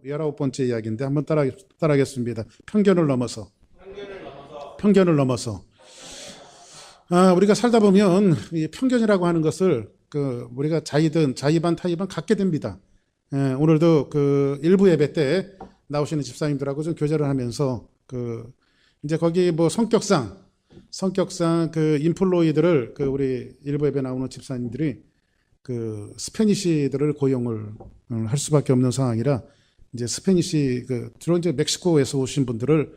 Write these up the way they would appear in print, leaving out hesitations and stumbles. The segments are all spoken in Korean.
19번째 이야기인데 한번 따라하겠습니다. 편견을 넘어서. 편견을 넘어서. 우리가 살다 보면 이 편견이라고 하는 것을 우리가 자의반 타의반 갖게 됩니다. 오늘도 일부 예배 때 나오시는 집사님들하고 좀 교제를 하면서 이제 거기 뭐 성격상 인플로이들을 우리 일부 예배 나오는 집사님들이 스페니시들을 고용을 할 수밖에 없는 상황이라 이제 스페니시 주로 이제 멕시코에서 오신 분들을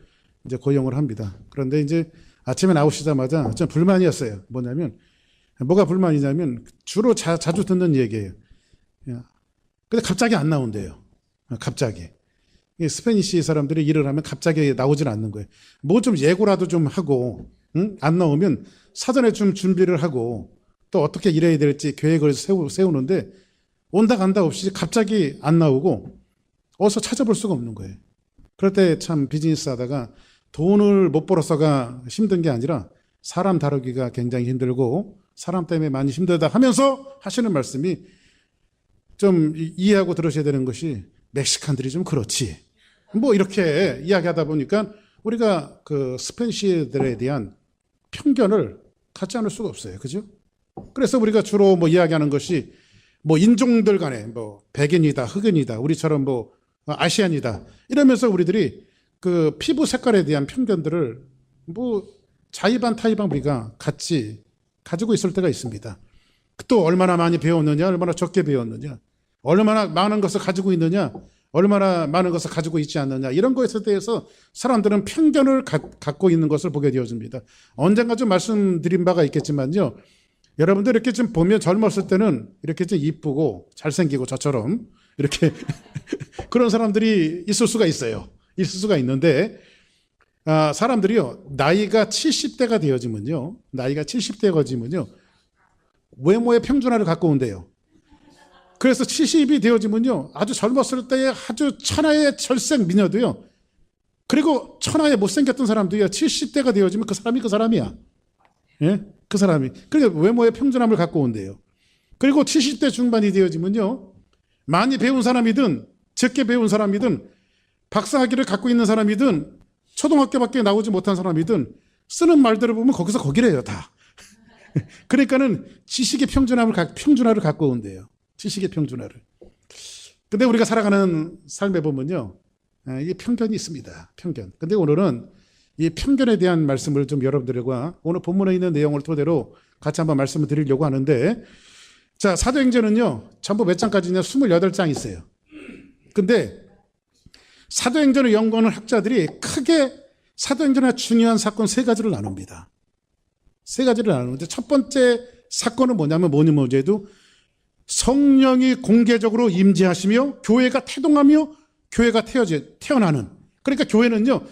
이제 고용을 합니다. 그런데 이제 아침에 나오시자마자 좀 불만이었어요. 뭐가 불만이냐면 주로 자주 듣는 얘기예요. 근데 갑자기 안 나온대요. 갑자기. 스페니시 사람들이 일을 하면 갑자기 나오질 않는 거예요. 뭐 좀 예고라도 좀 하고, 안 나오면 사전에 좀 준비를 하고 또 어떻게 일해야 될지 계획을 세우는데 온다 간다 없이 갑자기 안 나오고 어디서 찾아볼 수가 없는 거예요. 그럴 때 참 비즈니스 하다가 돈을 못 벌어서가 힘든 게 아니라 사람 다루기가 굉장히 힘들고 사람 때문에 많이 힘들다 하면서 하시는 말씀이 좀 이해하고 들으셔야 되는 것이 멕시칸들이 좀 그렇지. 뭐 이렇게 이야기하다 보니까 우리가 스페니시들에 대한 편견을 갖지 않을 수가 없어요. 그죠? 그래서 우리가 주로 뭐 이야기하는 것이 뭐 인종들 간에 뭐 백인이다, 흑인이다, 우리처럼 뭐 아시안이다 이러면서 우리들이 피부 색깔에 대한 편견들을 뭐 자의반 타의반 우리가 같이 가지고 있을 때가 있습니다. 또 얼마나 많이 배웠느냐, 얼마나 적게 배웠느냐, 얼마나 많은 것을 가지고 있느냐, 얼마나 많은 것을 가지고 있지 않느냐 이런 것에 대해서 사람들은 편견을 갖고 있는 것을 보게 되어집니다. 언젠가 좀 말씀드린 바가 있겠지만요. 여러분들 이렇게 좀 보면 젊었을 때는 이렇게 좀 이쁘고 잘생기고 저처럼 이렇게 그런 사람들이 있을 수가 있어요. 있을 수가 있는데 사람들이요. 나이가 70대가 되어지면요. 외모의 평준화를 갖고 온대요. 그래서 70이 되어지면요. 아주 젊었을 때의 아주 천하의 철생 미녀도요. 그리고 천하의 못생겼던 사람도요. 70대가 되어지면 그 사람이 그 사람이야. 예? 그 사람이. 그러니까 외모의 평준함을 갖고 온대요. 그리고 70대 중반이 되어지면요. 많이 배운 사람이든 적게 배운 사람이든 박사학위를 갖고 있는 사람이든 초등학교밖에 나오지 못한 사람이든 쓰는 말들을 보면 거기서 거기래요 다. 그러니까는 지식의 평준화를 갖고 온대요. 지식의 평준화를. 근데 우리가 살아가는 삶에 보면요. 이 편견이 있습니다. 편견. 근데 오늘은 이 편견에 대한 말씀을 좀 여러분들과 오늘 본문에 있는 내용을 토대로 같이 한번 말씀을 드리려고 하는데 자, 사도행전은요. 전부 몇 장까지냐? 28장 있어요. 근데 사도행전을 연구하는 학자들이 크게 사도행전의 중요한 사건 세 가지를 나눕니다. 세 가지를 나누는데 첫 번째 사건은 뭐냐면 뭐니 해도 성령이 공개적으로 임재하시며 교회가 태동하며 교회가 태어나는. 그러니까 교회는요.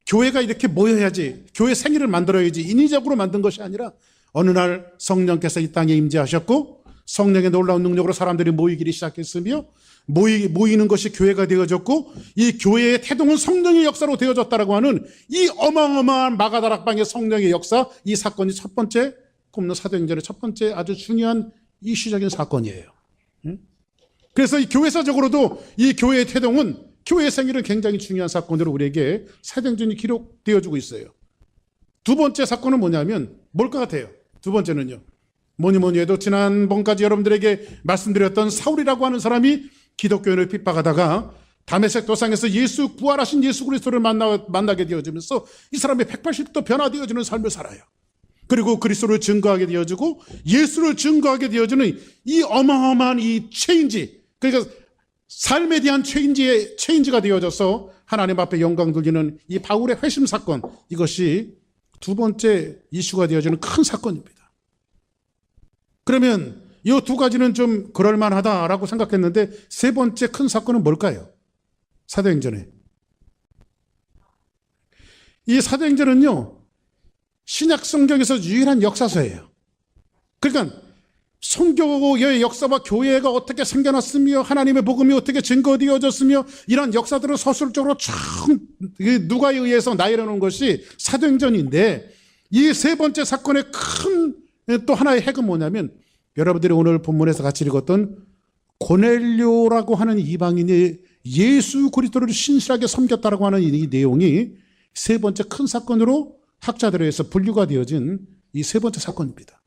교회가 이렇게 모여야지 교회 생일을 만들어야지 인위적으로 만든 것이 아니라 어느 날 성령께서 이 땅에 임재하셨고 성령의 놀라운 능력으로 사람들이 모이기를 시작했으며 모이는 것이 교회가 되어졌고 이 교회의 태동은 성령의 역사로 되어졌다라고 하는 이 어마어마한 마가다락방의 성령의 역사 이 사건이 첫 번째 꼽는 사도행전의 첫 번째 아주 중요한 이슈적인 사건이에요. 그래서 이 교회사적으로도 이 교회의 태동은 교회의 생일은 굉장히 중요한 사건으로 우리에게 사도행전이 기록되어지고 있어요. 두 번째 사건은 뭐냐면 뭘 것 같아요? 두 번째는요. 뭐니 해도 지난번까지 여러분들에게 말씀드렸던 사울이라고 하는 사람이 기독교인을 핍박하다가 다메섹 도상에서 부활하신 예수 그리스도를 만나게 되어지면서 이 사람이 180도 변화되어지는 삶을 살아요. 그리고 그리스도를 증거하게 되어지고 예수를 증거하게 되어지는 이 어마어마한 이 체인지, 그러니까 삶에 대한 체인지가 되어져서 하나님 앞에 영광 돌리는 이 바울의 회심 사건, 이것이 두 번째 이슈가 되어지는 큰 사건입니다. 그러면 이 두 가지는 좀 그럴만하다라고 생각했는데 세 번째 큰 사건은 뭘까요? 사도행전에. 이 사도행전은요. 신약 성경에서 유일한 역사서예요. 그러니까 선교의 역사와 교회가 어떻게 생겨났으며 하나님의 복음이 어떻게 증거되어졌으며 이런 역사들을 서술적으로 쭉 누가에 의해서 나열해놓은 것이 사도행전인데 이 세 번째 사건의 큰 또 하나의 핵은 뭐냐면 여러분들이 오늘 본문에서 같이 읽었던 고넬료라고 하는 이방인의 예수 그리스도를 신실하게 섬겼다라고 하는 이 내용이 세 번째 큰 사건으로 학자들에 의해서 분류가 되어진 이 세 번째 사건입니다.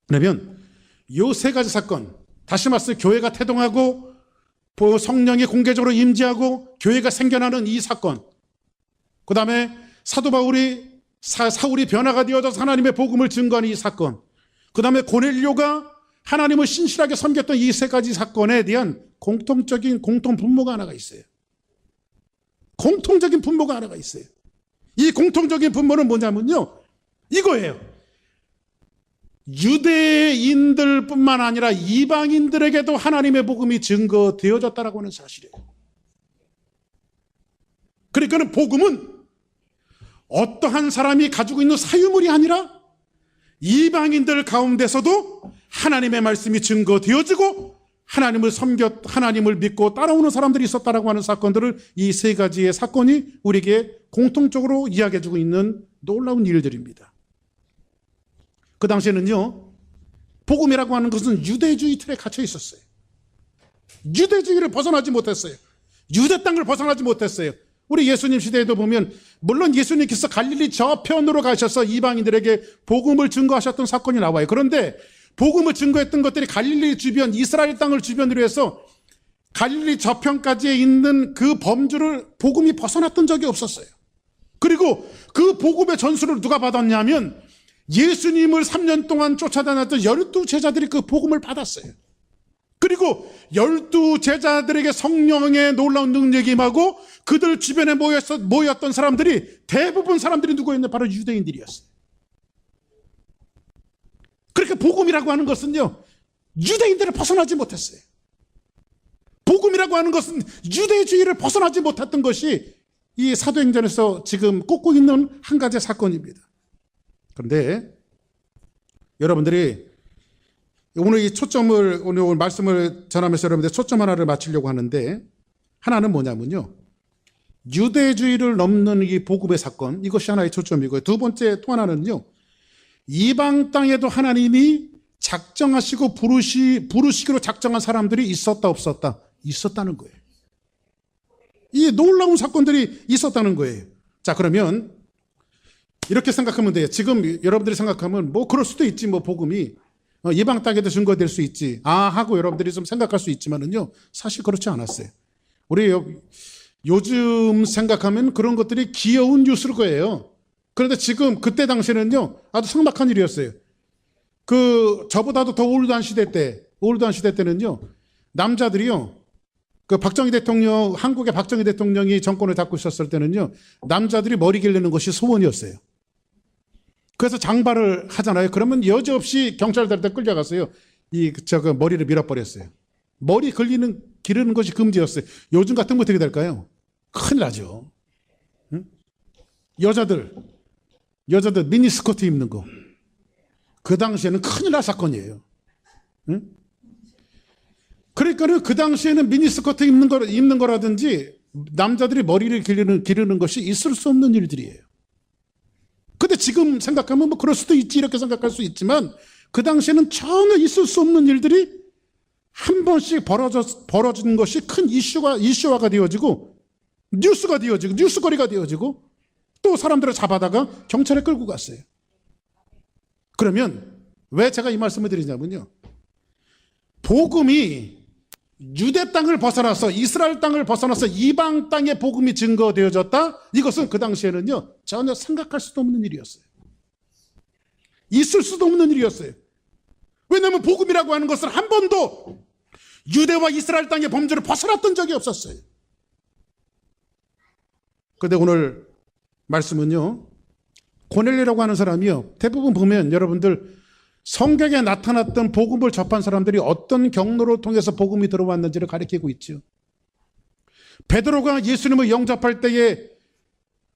그러면 이 세 가지 사건, 다시 말해서 교회가 태동하고 성령이 공개적으로 임재하고 교회가 생겨나는 이 사건, 그 다음에 사도 바울이 사울이 변화가 되어져서 하나님의 복음을 증거하는 이 사건, 그 다음에 고넬료가 하나님을 신실하게 섬겼던 이 세 가지 사건에 대한 공통 분모가 하나가 있어요. 공통적인 분모가 하나가 있어요. 이 공통적인 분모는 뭐냐면요, 이거예요. 유대인들뿐만 아니라 이방인들에게도 하나님의 복음이 증거되어졌다라고 하는 사실이에요. 그러니까 복음은 어떠한 사람이 가지고 있는 사유물이 아니라 이방인들 가운데서도 하나님의 말씀이 증거되어지고 하나님을 믿고 따라오는 사람들이 있었다라고 하는 사건들을 이 세 가지의 사건이 우리에게 공통적으로 이야기해주고 있는 놀라운 일들입니다. 그 당시에는요, 복음이라고 하는 것은 유대주의 틀에 갇혀 있었어요. 유대주의를 벗어나지 못했어요. 유대 땅을 벗어나지 못했어요. 우리 예수님 시대에도 보면 물론 예수님께서 갈릴리 저편으로 가셔서 이방인들에게 복음을 증거하셨던 사건이 나와요. 그런데 복음을 증거했던 것들이 갈릴리 주변, 이스라엘 땅을 주변으로 해서 갈릴리 저편까지 있는 그 범주를 복음이 벗어났던 적이 없었어요. 그리고 그 복음의 전수를 누가 받았냐면 예수님을 3년 동안 쫓아다녔던 12제자들이 그 복음을 받았어요. 그리고 12제자들에게 성령의 놀라운 능력이 임하고 그들 주변에 모였던 사람들이 대부분 사람들이 누구였냐? 바로 유대인들이었어요. 그렇게 복음이라고 하는 것은요, 유대인들을 벗어나지 못했어요. 복음이라고 하는 것은 유대주의를 벗어나지 못했던 것이 이 사도행전에서 지금 꼽고 있는 한 가지 사건입니다. 그런데 여러분들이 오늘 이 초점을, 오늘 말씀을 전하면서 여러분들 초점 하나를 맞추려고 하는데, 하나는 뭐냐면요, 유대주의를 넘는 이 복음의 사건, 이것이 하나의 초점이고요. 두 번째 또 하나는요, 이방 땅에도 하나님이 작정하시고 부르시기로 작정한 사람들이 있었다 없었다? 있었다는 거예요. 이 놀라운 사건들이 있었다는 거예요. 자, 그러면 이렇게 생각하면 돼요. 지금 여러분들이 생각하면 뭐 그럴 수도 있지, 뭐 복음이 이방 땅에도 증거될 수 있지, 하고 여러분들이 좀 생각할 수 있지만은요, 사실 그렇지 않았어요. 우리 요즘 생각하면 그런 것들이 귀여운 뉴스일 거예요. 그런데 지금 그때 당시에는요, 아주 삭막한 일이었어요. 저보다도 더 올드한 시대 때는요, 남자들이요, 박정희 대통령, 한국의 박정희 대통령이 정권을 잡고 있었을 때는요, 남자들이 머리 기르는 것이 소원이었어요. 그래서 장발을 하잖아요. 그러면 여지없이 경찰들한테 끌려갔어요. 머리를 밀어버렸어요. 머리 기르는 것이 금지였어요. 요즘 같으면 어떻게 될까요? 큰일 나죠. 응? 여자들 미니스커트 입는 거. 그 당시에는 큰일 날 사건이에요. 응? 그러니까는 그 당시에는 미니스커트 입는 거라든지 남자들이 머리를 기르는 것이 있을 수 없는 일들이에요. 근데 지금 생각하면 뭐 그럴 수도 있지, 이렇게 생각할 수 있지만 그 당시에는 전혀 있을 수 없는 일들이 한 번씩 벌어지는 것이 큰 이슈화가 되어지고 뉴스거리가 되어지고 또 사람들을 잡아다가 경찰에 끌고 갔어요. 그러면 왜 제가 이 말씀을 드리냐면요, 복음이 유대 땅을 벗어나서 이스라엘 땅을 벗어나서 이방 땅의 복음이 증거되어졌다? 이것은 그 당시에는요, 전혀 생각할 수도 없는 일이었어요. 있을 수도 없는 일이었어요. 왜냐하면 복음이라고 하는 것은 한 번도 유대와 이스라엘 땅의 범주를 벗어났던 적이 없었어요. 그런데 오늘 말씀은요, 고넬료라고 하는 사람이요, 대부분 보면 여러분들 성경에 나타났던 복음을 접한 사람들이 어떤 경로를 통해서 복음이 들어왔는지를 가리키고 있죠. 베드로가 예수님을 영접할 때에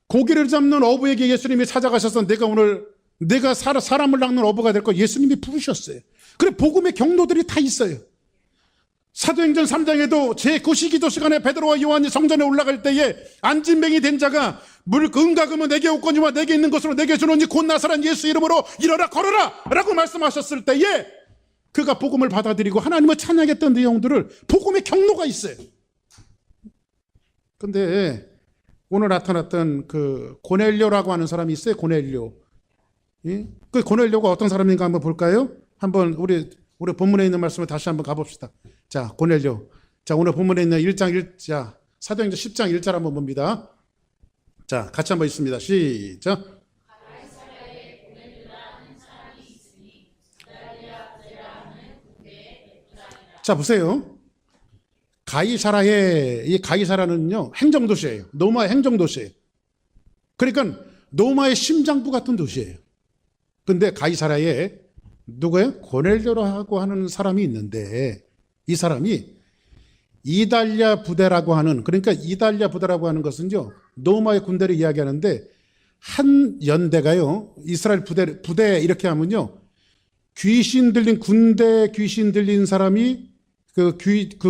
고기를 잡는 어부에게 예수님이 찾아가셔서 내가 사람을 낚는 어부가 될 거 예수님이 부르셨어요. 그래, 복음의 경로들이 다 있어요. 사도행전 3장에도 제9시기도 시간에 베드로와 요한이 성전에 올라갈 때에 안진뱅이 된 자가 은과 금은 내게 없거니와 내게 있는 것으로 내게 주노니 곧 나사렛 예수 이름으로 일어나 걸어라 라고 말씀하셨을 때에 그가 복음을 받아들이고 하나님을 찬양했던 내용들을, 복음의 경로가 있어요. 근데 오늘 나타났던 그 고넬료라고 하는 사람이 있어요. 고넬료. 예? 그 고넬료가 어떤 사람인가 한번 볼까요? 한번 우리 본문에 있는 말씀을 다시 한번 가봅시다. 자, 고넬료. 자, 오늘 본문에 있는 1장 1자 사도행전 10장 1절 한번 봅니다. 자, 같이 한번 읽습니다. 시작. 자, 보세요. 이 가이사라는요, 행정도시예요. 로마의 행정도시예요. 그러니까 로마의 심장부 같은 도시예요. 근데 가이사라에 누구예요? 고넬료라고 하는 사람이 있는데, 이 사람이 이달랴 부대라고 하는, 그러니까 이달랴 부대라고 하는 것은요, 로마의 군대를 이야기하는데, 한 연대가요, 이스라엘 부대 이렇게 하면요, 귀신 들린, 군대 귀신 들린 사람이 그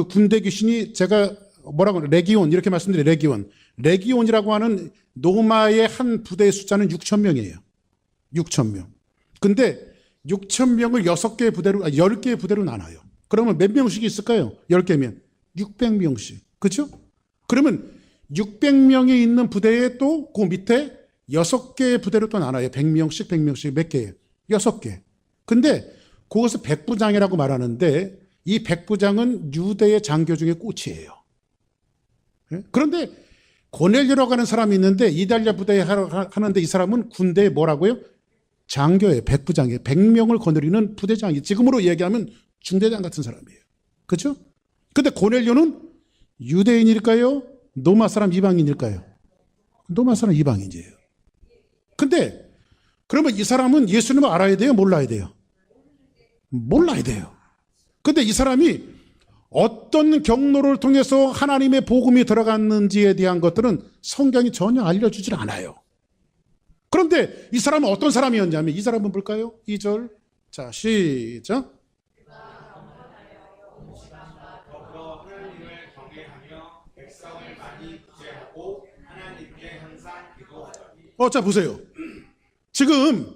군대 귀신이 제가 뭐라고 하나, 레기온, 이렇게 말씀드려요. 레기온이라고 하는 로마의 한 부대의 숫자는 6,000명이에요. 6,000명. 근데 6,000명을 6개의 부대로, 10개의 부대로 나눠요. 그러면 몇 명씩 있을까요? 10개면 600명씩. 그렇죠? 그러면 600명이 있는 부대에 또 그 밑에 6개의 부대로 또 나눠요. 100명씩 몇 개예요? 6개. 근데 그것을 백부장이라고 말하는데, 이 백부장은 유대의 장교 중에 꽃이에요. 그런데 고넬료라고 하는 사람이 있는데, 이달랴 부대에 하는데, 이 사람은 군대에 뭐라고요? 장교예요. 백부장이에요. 100명을 거느리는 부대장이, 지금으로 얘기하면 중대장 같은 사람이에요. 그렇죠? 근데 고넬료는 유대인일까요? 로마 사람 이방인일까요? 로마 사람 이방인이에요. 근데 그러면 이 사람은 예수님을 알아야 돼요? 몰라야 돼요? 몰라야 돼요. 근데 이 사람이 어떤 경로를 통해서 하나님의 복음이 들어갔는지에 대한 것들은 성경이 전혀 알려주질 않아요. 그런데 이 사람은 어떤 사람이었냐면, 이 사람은 뭘까요? 2절. 자, 시작. 자, 보세요. 지금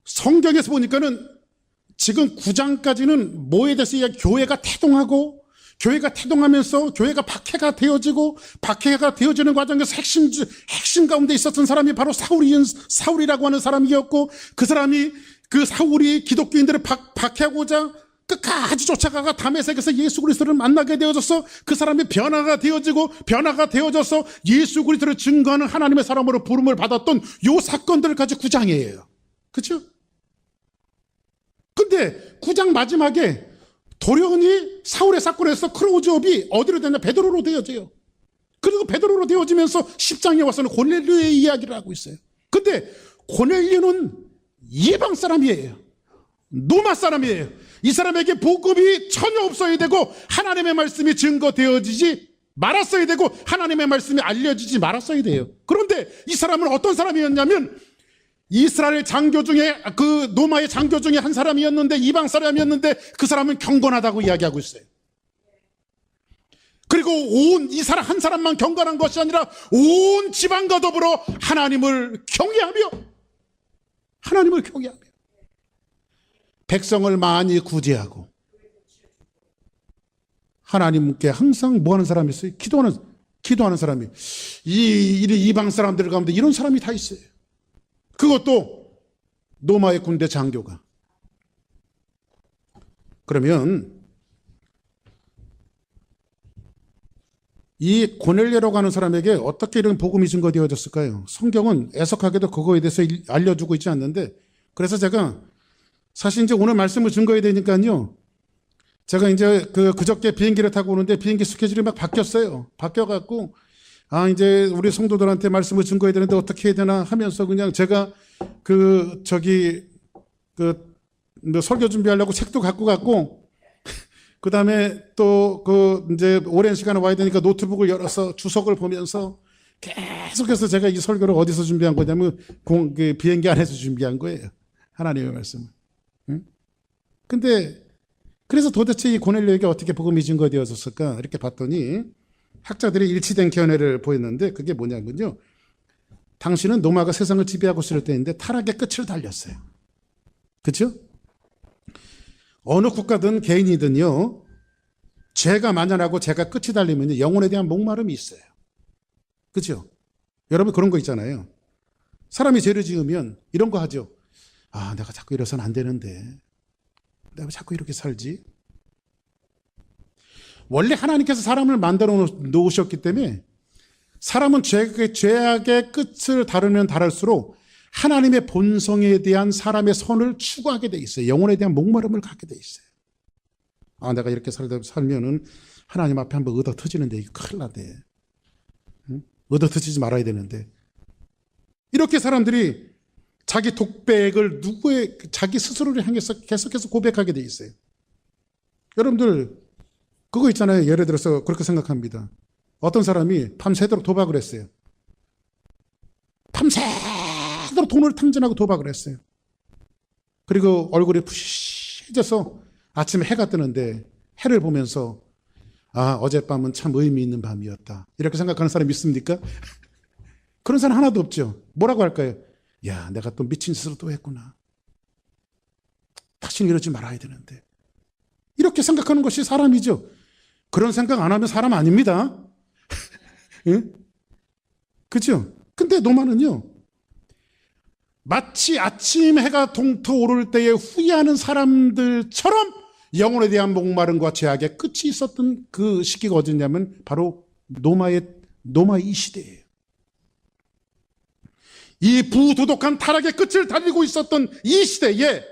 성경에서 보니까는 지금 9장까지는 뭐에 대해서 교회가 태동하고, 교회가 태동하면서 교회가 박해가 되어지는 과정에서 핵심 가운데 있었던 사람이 바로 사울이라고 하는 사람이었고, 그 사울이 기독교인들을 박해하고자 끝까지 쫓아가가 다메섹에서 예수 그리스도를 만나게 되어져서 그 사람이 변화가 되어져서 예수 그리스도를 증거하는 하나님의 사람으로 부름을 받았던 요 사건들을 가지고 9장이에요. 그렇죠? 근데 9장 마지막에 돌연히 사울의 사건에서 크로우즈업이 어디로 되냐? 베드로로 되어져요. 그리고 베드로로 되어지면서 10장에 와서는 고넬료의 이야기를 하고 있어요. 근데 고넬료는 이방 사람이에요. 로마 사람이에요. 이 사람에게 복음이 전혀 없어야 되고, 하나님의 말씀이 증거되어지지 말았어야 되고, 하나님의 말씀이 알려지지 말았어야 돼요. 그런데 이 사람은 어떤 사람이었냐면, 이스라엘 장교 중에, 그 로마의 장교 중에 한 사람이었는데, 이방 사람이었는데, 그 사람은 경건하다고 이야기하고 있어요. 그리고 이 사람 한 사람만 경건한 것이 아니라 온 지방과 더불어 하나님을 경외하며 백성을 많이 구제하고, 하나님께 항상 뭐 하는 사람이 있어요? 기도하는 사람이. 이방 사람들 가운데 이런 사람이 다 있어요. 그것도 로마의 군대 장교가. 그러면 이 고넬료라고 하는 사람에게 어떻게 이런 복음이 증거되어졌을까요? 성경은 애석하게도 그거에 대해서 알려주고 있지 않는데, 그래서 제가 사실 이제 오늘 말씀을 증거해야 되니까요, 제가 이제 그저께 비행기를 타고 오는데 비행기 스케줄이 막 바뀌었어요. 바뀌어갖고, 이제 우리 성도들한테 말씀을 증거해야 되는데 어떻게 해야 되나 하면서 그냥 제가 설교 준비하려고 책도 갖고 갔고, 그 다음에 또 이제 오랜 시간을 와야 되니까 노트북을 열어서 주석을 보면서 계속해서 제가 이 설교를 어디서 준비한 거냐면 비행기 안에서 준비한 거예요. 하나님의 말씀을. 근데 그래서 도대체 이 고넬료에게 어떻게 복음이 증거되어졌을까 이렇게 봤더니 학자들이 일치된 견해를 보였는데, 그게 뭐냐면요, 당신은 로마가 세상을 지배하고 있을 때인데 타락의 끝을 달렸어요. 그렇죠? 어느 국가든 개인이든요, 죄가 만연하고 죄가 끝이 달리면 영혼에 대한 목마름이 있어요. 그렇죠? 여러분 그런 거 있잖아요. 사람이 죄를 지으면 이런 거 하죠. 아, 내가 자꾸 이래서는 안 되는데. 내가 자꾸 이렇게 살지? 원래 하나님께서 사람을 만들어 놓으셨기 때문에 사람은 죄악의 끝을 다루면 다룰수록 하나님의 본성에 대한 사람의 선을 추구하게 돼 있어요. 영혼에 대한 목마름을 갖게 돼 있어요. 아, 내가 이렇게 살면은 하나님 앞에 한번 얻어 터지는데 이거 큰일 나네. 응? 얻어 터지지 말아야 되는데. 이렇게 사람들이 자기 독백을 자기 스스로를 향해서 계속해서 고백하게 돼 있어요. 여러분들 그거 있잖아요. 예를 들어서 그렇게 생각합니다. 어떤 사람이 밤새도록 도박을 했어요. 밤새도록 돈을 탕진하고 도박을 했어요. 그리고 얼굴이 푸시해져서 아침에 해가 뜨는데 해를 보면서 아, 어젯밤은 참 의미 있는 밤이었다. 이렇게 생각하는 사람이 있습니까? 그런 사람 하나도 없죠. 뭐라고 할까요? 야, 내가 또 미친 짓을 또 했구나. 다시는 이러지 말아야 되는데. 이렇게 생각하는 것이 사람이죠. 그런 생각 안 하면 사람 아닙니다. 예? 그죠? 근데 노마는요, 마치 아침 해가 동터오를 때에 후회하는 사람들처럼 영혼에 대한 목마름과 죄악의 끝이 있었던 그 시기가 어디냐면 바로 노마의 이 시대예요. 이 부도덕한 타락의 끝을 달리고 있었던 이 시대에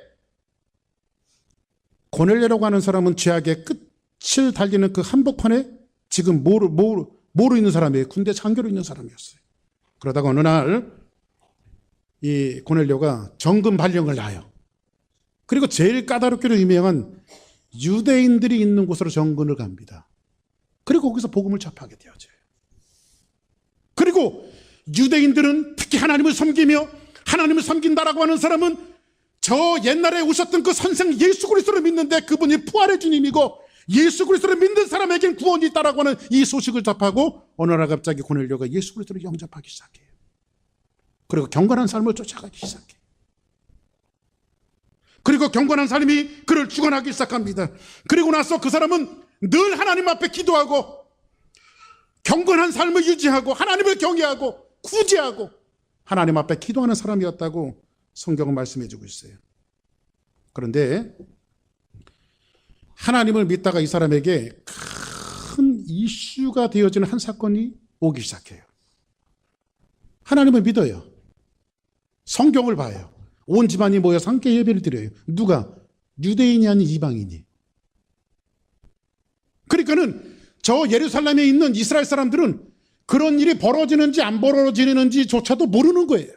고넬료라고 하는 사람은 죄악의 끝을 달리는 그 한복판에 지금 뭐로 있는 사람이에요? 군대 장교로 있는 사람이었어요. 그러다가 어느 날 이 고넬료가 정금 발령을 놔요. 그리고 제일 까다롭기로 유명한 유대인들이 있는 곳으로 정근을 갑니다. 그리고 거기서 복음을 접하게 되어져요. 그리고 유대인들은 특히 하나님을 섬기며 하나님을 섬긴다라고 하는 사람은 저 옛날에 오셨던 그 선생 예수 그리스도를 믿는데 그분이 부활의 주님이고 예수 그리스도를 믿는 사람에겐 구원이 있다라고 하는 이 소식을 접하고 어느 날 갑자기 고넬료가 예수 그리스도를 영접하기 시작해요. 그리고 경건한 삶을 쫓아가기 시작해요. 그리고 경건한 삶이 그를 주관하기 시작합니다. 그리고 나서 그 사람은 늘 하나님 앞에 기도하고 경건한 삶을 유지하고 하나님을 경외하고 구제하고 하나님 앞에 기도하는 사람이었다고 성경은 말씀해 주고 있어요. 그런데 하나님을 믿다가 이 사람에게 큰 이슈가 되어지는 한 사건이 오기 시작해요. 하나님을 믿어요. 성경을 봐요. 온 집안이 모여서 함께 예배를 드려요. 누가? 유대인이 아닌 이방인이. 그러니까는 저 예루살렘에 있는 이스라엘 사람들은 그런 일이 벌어지는지 안 벌어지는지조차도 모르는 거예요.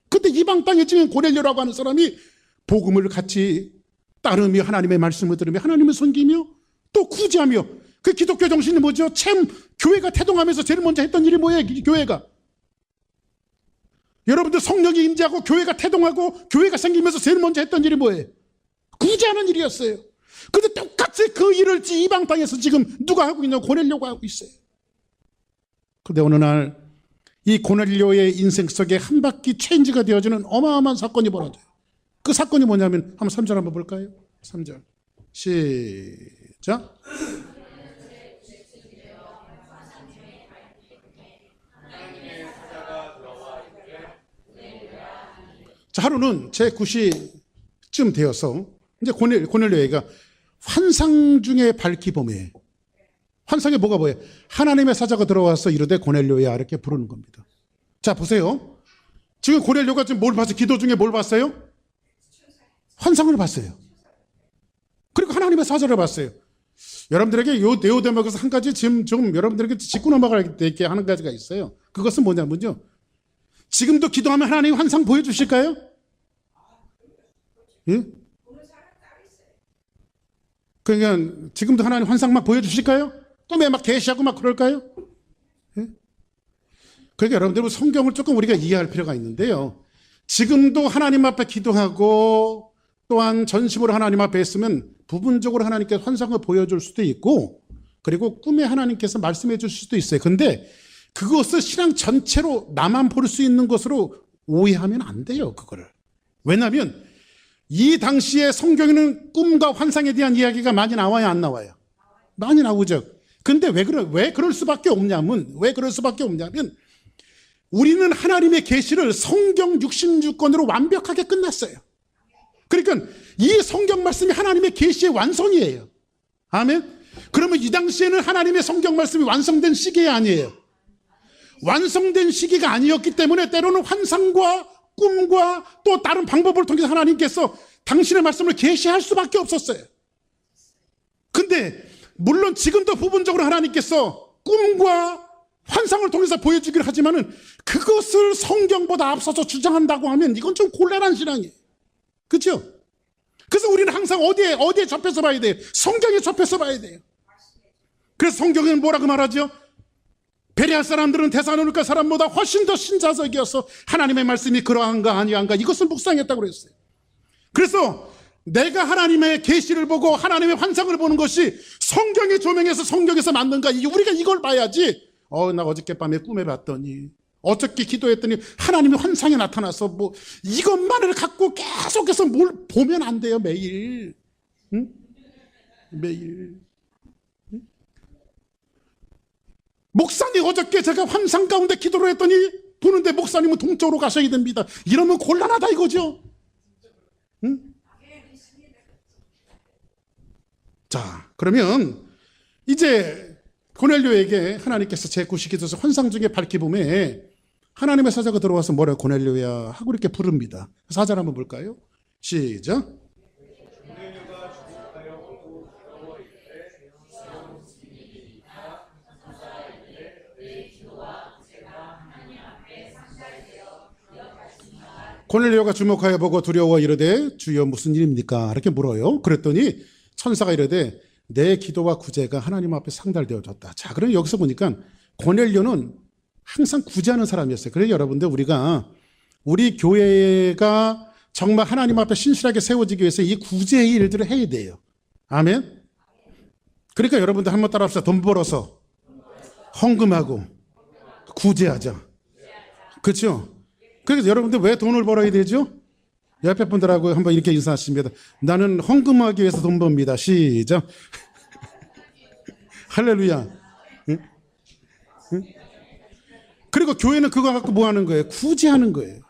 근데 이방 땅에 지금 고넬료라고 하는 사람이 복음을 같이 따르며 하나님의 말씀을 들으며 하나님을 섬기며 또 구제하며 그 기독교 정신이 뭐죠? 참 교회가 태동하면서 제일 먼저 했던 일이 뭐예요? 교회가. 여러분들 성령이 임재하고 교회가 태동하고 교회가 생기면서 제일 먼저 했던 일이 뭐예요? 구제하는 일이었어요. 근데 똑같이 그 일을 이방 땅에서 지금 누가 하고 있냐고 고넬료가 하고 있어요. 그런데 어느 날 이 고넬료의 인생 속에 한 바퀴 체인지가 되어지는 어마어마한 사건이 벌어져요. 그 사건이 뭐냐면 한번 3절 한번 볼까요? 3절 시작. 자, 하루는 제 9시쯤 되어서 이제 고넬료가 환상 중에 밝히 봄에 환상에 뭐가 보여요? 하나님의 사자가 들어와서 이르되 고넬료야 이렇게 부르는 겁니다. 자, 보세요. 지금 고넬료가 지금 뭘 봤어요? 기도 중에 뭘 봤어요? 환상을 봤어요. 그리고 하나님의 사자를 봤어요. 여러분들에게 요 네오 대목에서 한 가지 지금 좀 여러분들에게 짚고 넘어갈 때 하는 가지가 있어요. 그것은 뭐냐면요. 지금도 기도하면 하나님 환상 보여주실까요? 예? 그러니까 지금도 하나님 환상 막 보여주실까요? 꿈에 막 계시하고 막 그럴까요? 예? 그러니까 여러분들 성경을 조금 우리가 이해할 필요가 있는데요. 지금도 하나님 앞에 기도하고 또한 전심으로 하나님 앞에 있으면 부분적으로 하나님께서 환상을 보여줄 수도 있고 그리고 꿈에 하나님께서 말씀해 줄 수도 있어요. 근데 그것을 신앙 전체로 나만 볼 수 있는 것으로 오해하면 안 돼요. 그거를. 왜냐하면 이 당시에 성경에는 꿈과 환상에 대한 이야기가 많이 나와요, 안 나와요? 많이 나오죠. 근데 왜 그럴 수밖에 없냐면, 우리는 하나님의 계시를 성경 66권으로 완벽하게 끝났어요. 그러니까 이 성경 말씀이 하나님의 계시의 완성이에요. 아멘. 그러면 이 당시에는 하나님의 성경 말씀이 완성된 시기가 아니에요. 완성된 시기가 아니었기 때문에 때로는 환상과 꿈과 또 다른 방법을 통해서 하나님께서 당신의 말씀을 계시할 수밖에 없었어요. 근데 물론 지금도 부분적으로 하나님께서 꿈과 환상을 통해서 보여주기를 하지만은 그것을 성경보다 앞서서 주장한다고 하면 이건 좀 곤란한 신앙이에요. 그렇죠? 그래서 우리는 항상 어디에 접해서 봐야 돼요? 성경에 접해서 봐야 돼요. 그래서 성경은 뭐라고 말하죠? 베레아 사람들은 데살로니가 사람보다 훨씬 더 신자적이어서 하나님의 말씀이 그러한가 아니한가 이것을 묵상했다고 그랬어요. 그래서 내가 하나님의 계시를 보고 하나님의 환상을 보는 것이 성경의 조명에서 성경에서 맞는가, 우리가 이걸 봐야지. 나 어저께밤에 꿈에 봤더니, 어저께 기도했더니 하나님의 환상이 나타나서 뭐 이것만을 갖고 계속해서 뭘 보면 안 돼요. 매일. 응? 매일. 응? 목사님 어저께 제가 환상 가운데 기도를 했더니 보는데 목사님은 동쪽으로 가셔야 됩니다. 이러면 곤란하다 이거죠. 응? 자, 그러면 이제 고넬료에게 하나님께서 제9시기도서 환상 중에 밝히봄에 하나님의 사자가 들어와서 뭐라고 고넬료야 하고 이렇게 부릅니다. 사절 한번 볼까요? 시작. 고넬료가 주목하여 보고 두려워 이르되 주여 무슨 일입니까? 이렇게 물어요. 그랬더니 천사가 이르되 내 기도와 구제가 하나님 앞에 상달되어졌다. 자, 그럼 여기서 보니까 고넬료는 항상 구제하는 사람이었어요. 그래서 여러분들 우리 교회가 정말 하나님 앞에 신실하게 세워지기 위해서 이 구제의 일들을 해야 돼요. 아멘. 그러니까 여러분들 한번 따라합시다. 돈 벌어서 헌금하고 구제하자. 그렇죠? 그래서 여러분들 왜 돈을 벌어야 되죠? 옆에 분들하고 한번 이렇게 인사하십니다. 나는 헌금하기 위해서 돈 법니다. 시작. 할렐루야. 응? 응? 그리고 교회는 그거 갖고 뭐 하는 거예요? 구제하는 거예요.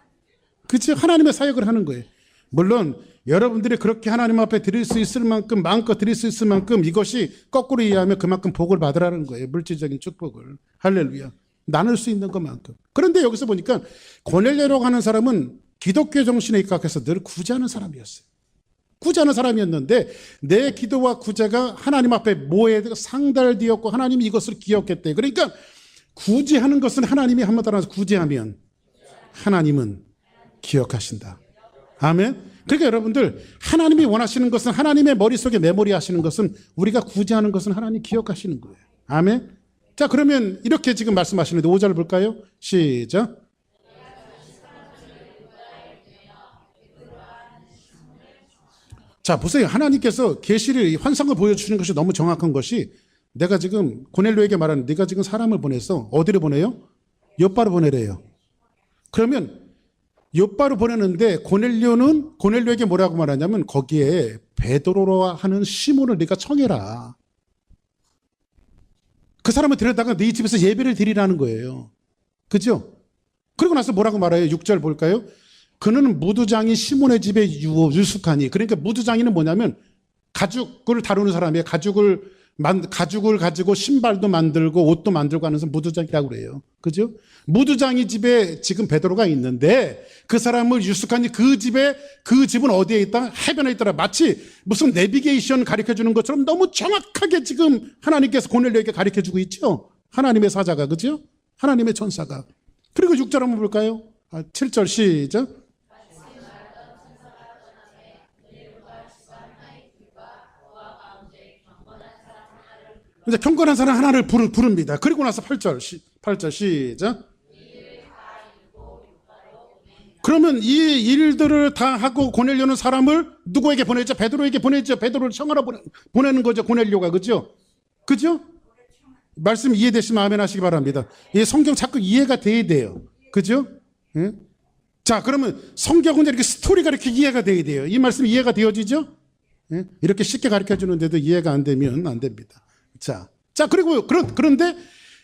그치? 하나님의 사역을 하는 거예요. 물론 여러분들이 그렇게 하나님 앞에 드릴 수 있을 만큼, 마음껏 드릴 수 있을 만큼 이것이 거꾸로 이해하면 그만큼 복을 받으라는 거예요. 물질적인 축복을. 할렐루야. 나눌 수 있는 것만큼. 그런데 여기서 보니까 고넬료라고 하는 사람은 기독교 정신에 입각해서 늘 구제하는 사람이었어요. 구제하는 사람이었는데 내 기도와 구제가 하나님 앞에 뭐에 상달되었고 하나님이 이것을 기억했대. 그러니까 구제하는 것은 하나님이 한번 따라서 구제하면 하나님은 기억하신다. 아멘. 그러니까 여러분들 하나님이 원하시는 것은, 하나님의 머릿속에 메모리 하시는 것은, 우리가 구제하는 것은 하나님 기억하시는 거예요. 아멘. 자, 그러면 이렇게 지금 말씀하시는데 5절 볼까요? 시작. 자, 보세요. 하나님께서 계시를, 환상을 보여주시는 것이 너무 정확한 것이, 내가 지금 고넬료에게 말하는, 네가 지금 사람을 보내서 어디로 보내요? 욥바로 보내래요. 그러면 욥바로 보내는데 고넬료에게 뭐라고 말하냐면 거기에 베드로라 하는 시몬을 네가 청해라. 그 사람을 데려다가 네 집에서 예배를 드리라는 거예요. 그죠? 그리고 나서 뭐라고 말해요? 6절 볼까요? 그는 무두장이 시몬의 집에 유숙하니. 그러니까 무두장이는 뭐냐면 가죽을 다루는 사람이에요. 가죽을 가지고 신발도 만들고 옷도 만들고 하는 사람 무두장이라고 그래요. 그죠? 무두장이 집에 지금 베드로가 있는데 그 사람을 유숙하니 그 집은 어디에 있다? 해변에 있더라. 마치 무슨 내비게이션 가르쳐 주는 것처럼 너무 정확하게 지금 하나님께서 고넬료에게 가르쳐 주고 있죠. 하나님의 사자가, 그죠? 하나님의 천사가. 그리고 6절 한번 볼까요? 7절 시작. 이제 경건한 사람 하나를 부릅니다. 그리고 나서 8절 시작. 그러면 이 일들을 다 하고 고넬료는 사람을 누구에게 보내죠? 베드로에게 보내죠. 베드로를 청하러 보내는 거죠. 고넬료가. 그죠? 그죠? 말씀 이해되시면 아멘 하시기 바랍니다. 이 성경 자꾸 이해가 돼야 돼요. 그죠? 예? 자, 그러면 성경은 이렇게 스토리가 이렇게 이해가 돼야 돼요. 이 말씀 이해가 되어지죠? 예? 이렇게 쉽게 가르쳐 주는데도 이해가 안 되면 안 됩니다. 그리고 그런데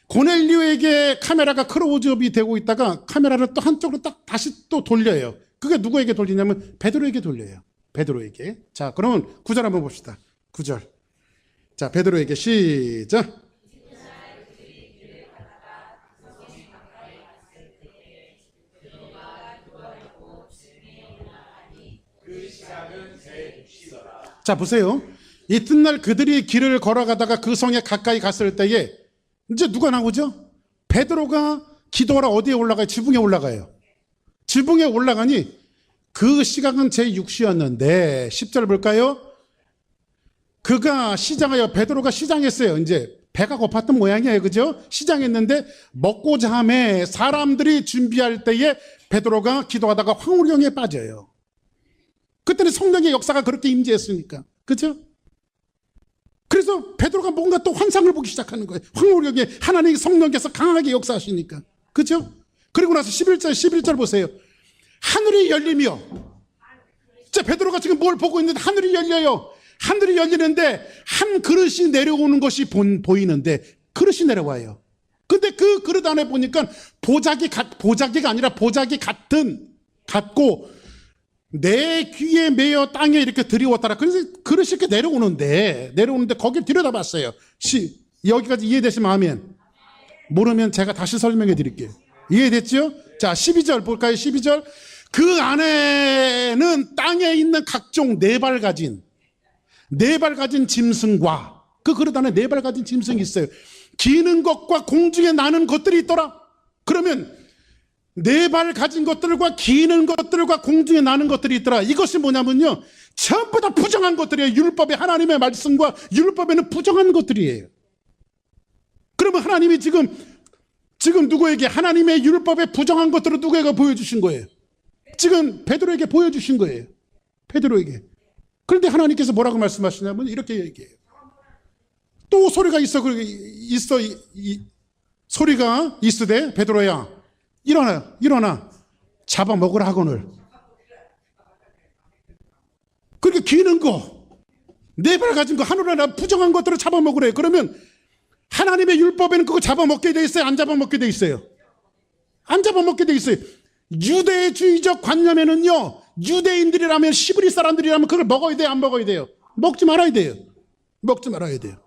고넬료에게 카메라가 크로즈업이 되고 있다가 카메라를 또 한쪽으로 딱 다시 또 돌려요. 그게 누구에게 돌리냐면 베드로에게 돌려요. 베드로에게. 자, 그러면 9절 한번 봅시다. 9절. 자, 베드로에게 시작. 자, 보세요. 이튿날 그들이 길을 걸어가다가 그 성에 가까이 갔을 때에 이제 누가 나오죠? 베드로가 기도하러 어디에 올라가요? 지붕에 올라가요. 지붕에 올라가니 그 시각은 제6시였는데 10절 볼까요? 그가 시장하여 베드로가 시장했어요. 이제 배가 고팠던 모양이에요. 그죠? 시장했는데 먹고자 하며 사람들이 준비할 때에 베드로가 기도하다가 황홀경에 빠져요. 그때는 성령의 역사가 그렇게 임재했으니까. 그죠? 그래서 베드로가 뭔가 또 환상을 보기 시작하는 거예요. 황홀경에 하나님의 성령께서 강하게 역사하시니까. 그죠? 그리고 나서 11절 보세요. 하늘이 열리며, 자, 베드로가 지금 뭘 보고 있는데 하늘이 열려요. 하늘이 열리는데 한 그릇이 내려오는 것이 보이는데 그릇이 내려와요. 근데 그 그릇 안에 보니까 보자기가 아니라 보자기 같고 내 귀에 매어 땅에 이렇게 들이웠더라. 그래서 그릇이 이렇게 내려오는데 거길 들여다봤어요. 여기까지 이해되시면 아멘. 모르면 제가 다시 설명해 드릴게요. 이해됐죠? 자, 12절 볼까요? 12절. 그 안에는 땅에 있는 각종 네 발 가진 짐승과 그 그릇 안에 네 발 가진 짐승이 있어요. 기는 것과 공중에 나는 것들이 있더라. 그러면 네 발 가진 것들과 기는 것들과 공중에 나는 것들이 있더라. 이것이 뭐냐면요, 전부 다 부정한 것들이에요. 율법의 하나님의 말씀과 율법에는 부정한 것들이에요. 그러면 하나님이 지금 누구에게 하나님의 율법의 부정한 것들을 누구에게 보여주신 거예요? 지금 베드로에게 보여주신 거예요. 베드로에게. 그런데 하나님께서 뭐라고 말씀하시냐면 이렇게 얘기해요. 또 소리가 소리가 있으되 베드로야 일어나 잡아먹으라 하거늘. 그렇게 기는 거 네 발 가진 거 하늘에 나 부정한 것들을 잡아먹으래. 그러면 하나님의 율법에는 그거 잡아먹게 돼 있어요? 안 잡아먹게 돼 있어요? 안 잡아먹게 돼 있어요. 유대주의적 관념에는요, 유대인들이라면 시브리 사람들이라면 그걸 먹어야 돼요? 안 먹어야 돼요? 먹지 말아야 돼요. 먹지 말아야 돼요.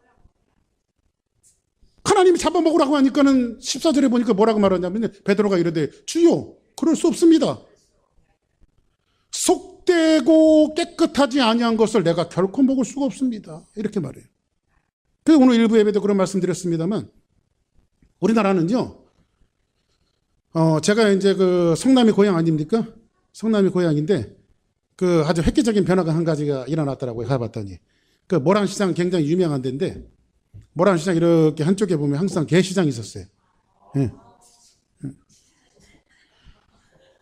하나님이 잡아먹으라고 하니까는 14절에 보니까 뭐라고 말하냐면 베드로가 이르되 주여 그럴 수 없습니다. 속되고 깨끗하지 아니한 것을 내가 결코 먹을 수가 없습니다. 이렇게 말해요. 그래서 오늘 일부 예배도 그런 말씀 드렸습니다만 우리나라는요, 제가 이제 그 성남이 고향 아닙니까? 성남이 고향인데 그 아주 획기적인 변화가 한 가지가 일어났더라고요. 가봤더니 그 모란시장 굉장히 유명한 데인데 모란시장 이렇게 한쪽에 보면 항상 게시장이 있었어요. 예.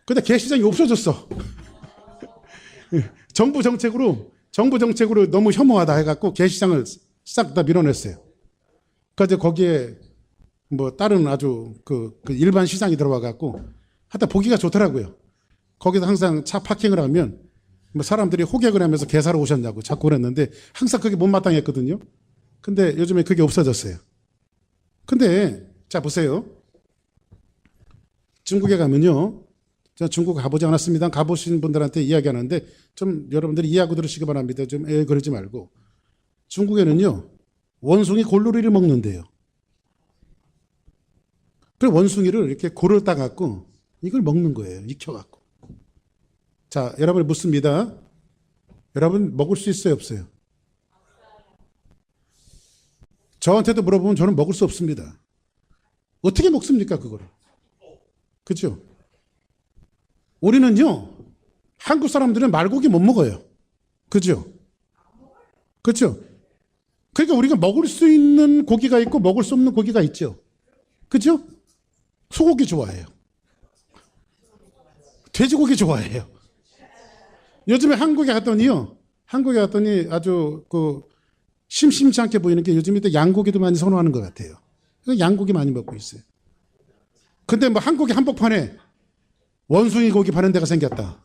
근데 게시장이 없어졌어. 정부 정책으로 너무 혐오하다 해갖고 게시장을 싹 다 밀어냈어요. 그래서 거기에 뭐 다른 아주 그 일반 시장이 들어와갖고 하여튼 보기가 좋더라고요. 거기서 항상 차 파킹을 하면 뭐 사람들이 호객을 하면서 개 사러 오셨냐고 자꾸 그랬는데 항상 그게 못마땅했거든요. 근데 요즘에 그게 없어졌어요. 근데 자 보세요. 중국에 가면요, 제가 중국 가보지 않았습니다. 가보신 분들한테 이야기하는데 좀 여러분들이 이해하고 들으시기 바랍니다. 좀 그러지 말고. 중국에는요, 원숭이 골놀이를 먹는데요. 그 원숭이를 이렇게 골을 따갖고 이걸 먹는 거예요. 익혀갖고. 자, 여러분 묻습니다. 여러분 먹을 수 있어요, 없어요? 저한테도 물어보면 저는 먹을 수 없습니다. 어떻게 먹습니까, 그거를? 그죠? 우리는요, 한국 사람들은 말고기 못 먹어요. 그죠? 그죠? 그러니까 우리가 먹을 수 있는 고기가 있고 먹을 수 없는 고기가 있죠. 그죠? 소고기 좋아해요. 돼지고기 좋아해요. 요즘에 한국에 갔더니 아주 그 심심치 않게 보이는 게 요즘에 또 양고기도 많이 선호하는 것 같아요. 그래서 양고기 많이 먹고 있어요. 근데 뭐 한국의 한복판에 원숭이 고기 파는 데가 생겼다.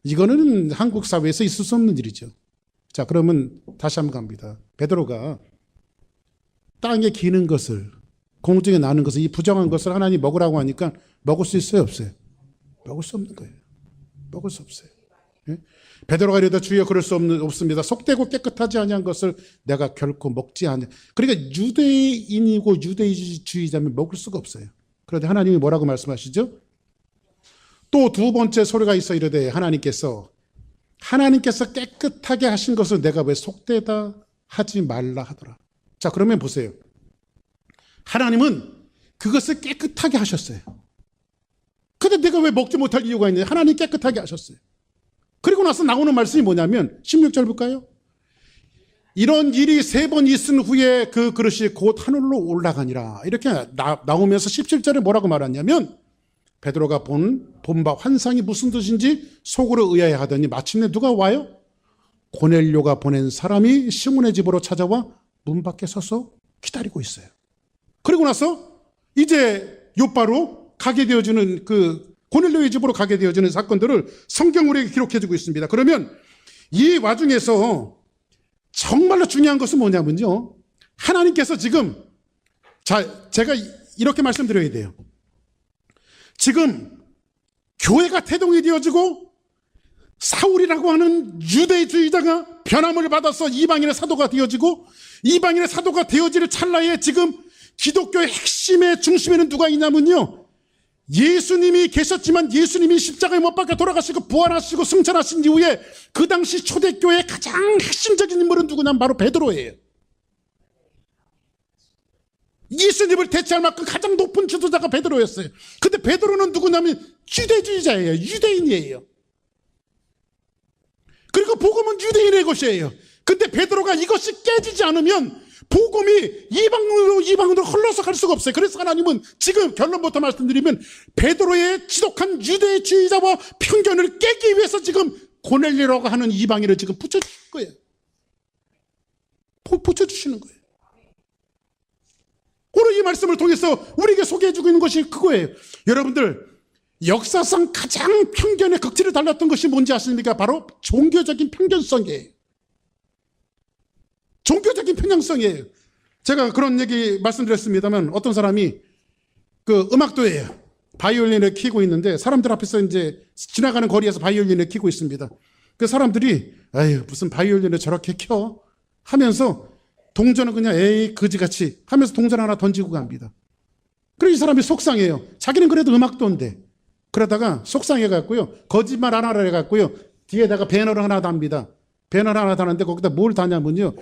이거는 한국 사회에서 있을 수 없는 일이죠. 자, 그러면 다시 한번 갑니다. 베드로가 땅에 기는 것을, 공중에 나는 것을, 이 부정한 것을 하나님 먹으라고 하니까 먹을 수 있어요, 없어요? 먹을 수 없는 거예요. 먹을 수 없어요. 예? 베드로가 이르되 주여 그럴 수 없습니다. 속되고 깨끗하지 아니한 것을 내가 결코 먹지 않아. 그러니까 유대인이고 유대주의자면 먹을 수가 없어요. 그런데 하나님이 뭐라고 말씀하시죠? 또 두 번째 소리가 있어 이르되 하나님께서 깨끗하게 하신 것을 내가 왜 속되다 하지 말라 하더라. 자, 그러면 보세요. 하나님은 그것을 깨끗하게 하셨어요. 근데 내가 왜 먹지 못할 이유가 있냐? 하나님 깨끗하게 하셨어요. 그리고 나서 나오는 말씀이 뭐냐면 16절 볼까요? 이런 일이 3번 있은 후에 그 그릇이 곧 하늘로 올라가니라. 이렇게 나오면서 17절에 뭐라고 말하냐면 베드로가 본 바 환상이 무슨 뜻인지 속으로 의아해하더니 마침내 누가 와요? 고넬료가 보낸 사람이 시몬의 집으로 찾아와 문 밖에 서서 기다리고 있어요. 그리고 나서 이제 욥바로 가게 되어지는 그 고넬료의 집으로 가게 되어지는 사건들을 성경 우리에게 기록해주고 있습니다. 그러면 이 와중에서 정말로 중요한 것은 뭐냐면요. 하나님께서 지금, 제가 이렇게 말씀드려야 돼요. 지금 교회가 태동이 되어지고 사울이라고 하는 유대주의자가 변함을 받아서 이방인의 사도가 되어지고 이방인의 사도가 되어질 찰나에 지금 기독교의 핵심의 중심에는 누가 있냐면요. 예수님이 계셨지만 예수님이 십자가에 못 박혀 돌아가시고 부활하시고 승천하신 이후에 그 당시 초대교회의 가장 핵심적인 인물은 누구냐면 바로 베드로예요. 예수님을 대체할 만큼 가장 높은 지도자가 베드로였어요. 근데 베드로는 누구냐면 유대주의자예요. 유대인이에요. 그리고 복음은 유대인의 것이에요. 근데 베드로가 이것이 깨지지 않으면 복음이 이방으로 흘러서 갈 수가 없어요. 그래서 하나님은 지금 결론부터 말씀드리면 베드로의 지독한 유대주의자와 편견을 깨기 위해서 지금 고넬료라고 하는 이방인을 지금 붙여주실 거예요. 붙여주시는 거예요. 오늘 이 말씀을 통해서 우리에게 소개해주고 있는 것이 그거예요. 여러분들, 역사상 가장 편견의 극치를 달렸던 것이 뭔지 아십니까? 바로 종교적인 편견성이에요. 종교적인 편향성이에요. 제가 그런 얘기 말씀드렸습니다만 어떤 사람이 그 음악도예요. 바이올린을 키고 있는데 사람들 앞에서 이제 지나가는 거리에서 바이올린을 키고 있습니다. 그 사람들이 아유 무슨 바이올린을 저렇게 켜 하면서 동전은 그냥 에이 거지같이 하면서 동전 하나 던지고 갑니다. 그래서 이 사람이 속상해요. 자기는 그래도 음악도인데 그러다가 속상해갖고요. 거짓말 하나를 해갖고요. 뒤에다가 배너를 하나 답니다. 배너를 하나 다는데 거기다 뭘 다냐면요.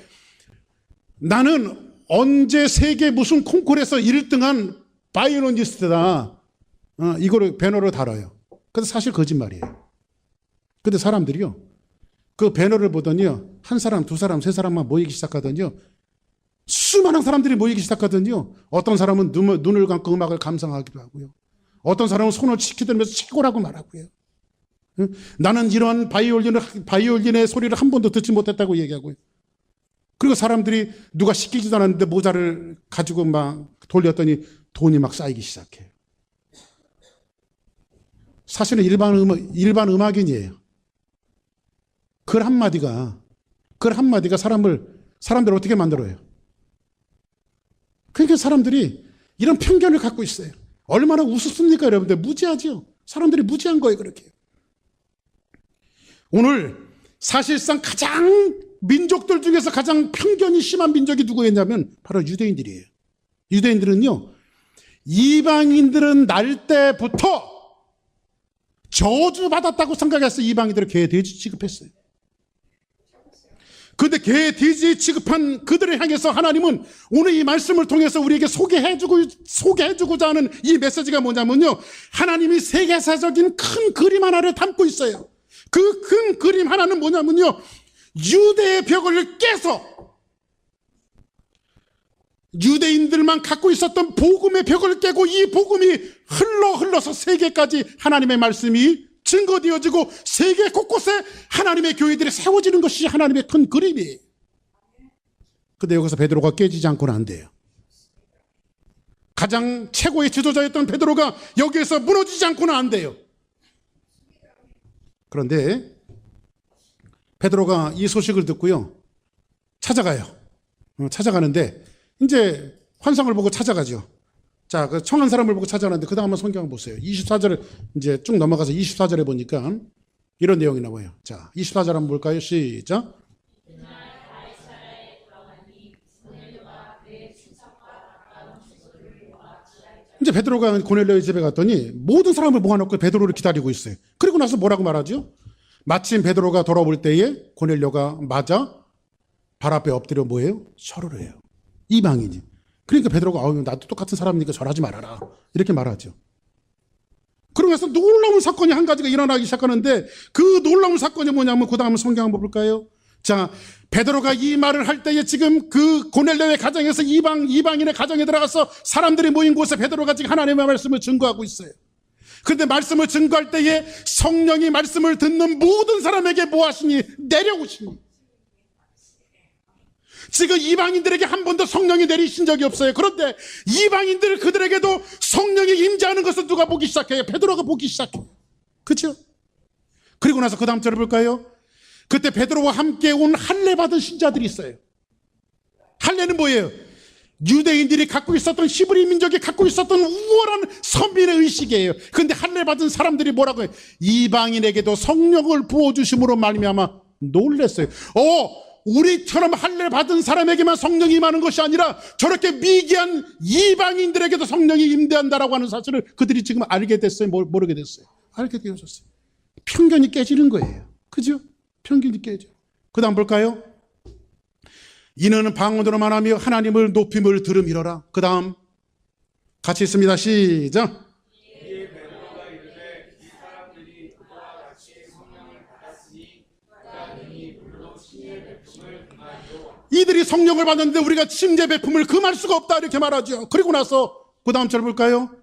나는 언제 세계 무슨 콩쿠르에서 1등한 바이올리니스트다. 이거를 배너로 달아요. 근데 사실 거짓말이에요. 근데 사람들이요. 그 배너를 보더니요. 한 사람, 두 사람, 세 사람만 모이기 시작하더니요. 수많은 사람들이 모이기 시작하더니요. 어떤 사람은 눈을 감고 음악을 감상하기도 하고요. 어떤 사람은 손을 치키들면서 최고라고 말하고요. 나는 이런 바이올린의 소리를 한 번도 듣지 못했다고 얘기하고요. 그리고 사람들이 누가 시키지도 않았는데 모자를 가지고 막 돌렸더니 돈이 막 쌓이기 시작해요. 사실은 일반 음악인이에요. 글 한마디가 사람들을 어떻게 만들어요? 그러니까 사람들이 이런 편견을 갖고 있어요. 얼마나 우습습니까, 여러분들? 무지하죠? 사람들이 무지한 거예요, 그렇게. 오늘 사실상 민족들 중에서 가장 편견이 심한 민족이 누구였냐면 바로 유대인들이에요. 유대인들은요, 이방인들은 날 때부터 저주받았다고 생각해서 이방인들을 개, 돼지 취급했어요. 근데 개, 돼지 취급한 그들을 향해서 하나님은 오늘 이 말씀을 통해서 우리에게 소개해주고자 하는 이 메시지가 뭐냐면요. 하나님이 세계사적인 큰 그림 하나를 담고 있어요. 그 큰 그림 하나는 뭐냐면요. 유대의 벽을 깨서 유대인들만 갖고 있었던 복음의 벽을 깨고 이 복음이 흘러서 세계까지 하나님의 말씀이 증거되어지고 세계 곳곳에 하나님의 교회들이 세워지는 것이 하나님의 큰 그림이에요. 근데 여기서 베드로가 깨지지 않고는 안 돼요. 가장 최고의 지도자였던 베드로가 여기에서 무너지지 않고는 안 돼요. 그런데 베드로가 이 소식을 듣고요. 찾아가요. 찾아가는데 이제 환상을 보고 찾아가죠. 자, 그 청한 사람을 보고 찾아가는데 그 다음 성경 보세요. 24절을 이제 쭉 넘어가서 24절에 보니까 이런 내용이 나와요. 자, 24절 한번 볼까요? 시작. 이제 베드로가 고넬료의 집에 갔더니 모든 사람을 모아놓고 베드로를 기다리고 있어요. 그리고 나서 뭐라고 말하죠? 마침 베드로가 돌아올 때에 고넬료가 맞아 발 앞에 엎드려 뭐예요? 절을 해요. 이방인이. 그러니까 베드로가 나도 똑같은 사람이니까 절하지 말아라. 이렇게 말하죠. 그러고 나서 놀라운 사건이 한 가지가 일어나기 시작하는데 그 놀라운 사건이 뭐냐면 그 다음 성경 한번 볼까요? 자, 베드로가 이 말을 할 때에 지금 그 고넬료의 가정에서 이방인의 가정에 들어가서 사람들이 모인 곳에 베드로가 지금 하나님의 말씀을 증거하고 있어요. 그런데 말씀을 증거할 때에 성령이 말씀을 듣는 모든 사람에게 뭐 하시니? 내려오시니. 지금 이방인들에게 한 번도 성령이 내리신 적이 없어요. 그런데 이방인들 그들에게도 성령이 임재하는 것을 누가 보기 시작해요? 베드로가 보기 시작해요. 그렇죠? 그리고 나서 그 다음 절을 볼까요? 그때 베드로와 함께 온 할례 받은 신자들이 있어요. 할례는 뭐예요? 유대인들이 갖고 있었던 히브리 민족이 갖고 있었던 우월한 선민의 의식이에요. 그런데 할례 받은 사람들이 뭐라고 해요? 이방인에게도 성령을 부어주심으로 말미암아 놀랬어요. 우리처럼 할례 받은 사람에게만 성령이 임하는 것이 아니라 저렇게 미개한 이방인들에게도 성령이 임대한다라고 하는 사실을 그들이 지금 알게 됐어요? 모르게 됐어요? 알게 되어졌어요. 편견이 깨지는 거예요. 그죠? 편견이 깨져. 그 다음 볼까요? 이는 방언으로만 하며 하나님을 높임을 들음이러라. 그 다음 같이 있습니다. 시작. 이들이 성령을 받았는데 우리가 침례 베품을 금할 수가 없다 이렇게 말하죠. 그리고 나서 그 다음 절 볼까요?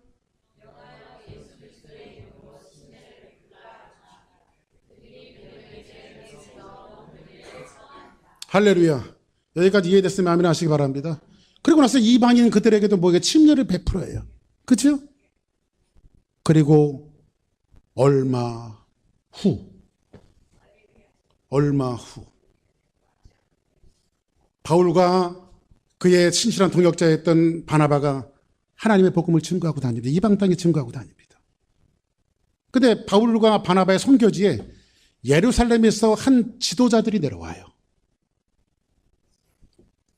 할렐루야. 여기까지 이해됐으면 아멘 하시기 바랍니다. 그리고 나서 이방인 그들에게도 뭐게 침례를 베풀어요. 그렇죠? 그리고 얼마 후 바울과 그의 신실한 동역자였던 바나바가 하나님의 복음을 증거하고 다닙니다. 이방 땅에 증거하고 다닙니다. 근데 바울과 바나바의 선교지에 예루살렘에서 한 지도자들이 내려와요.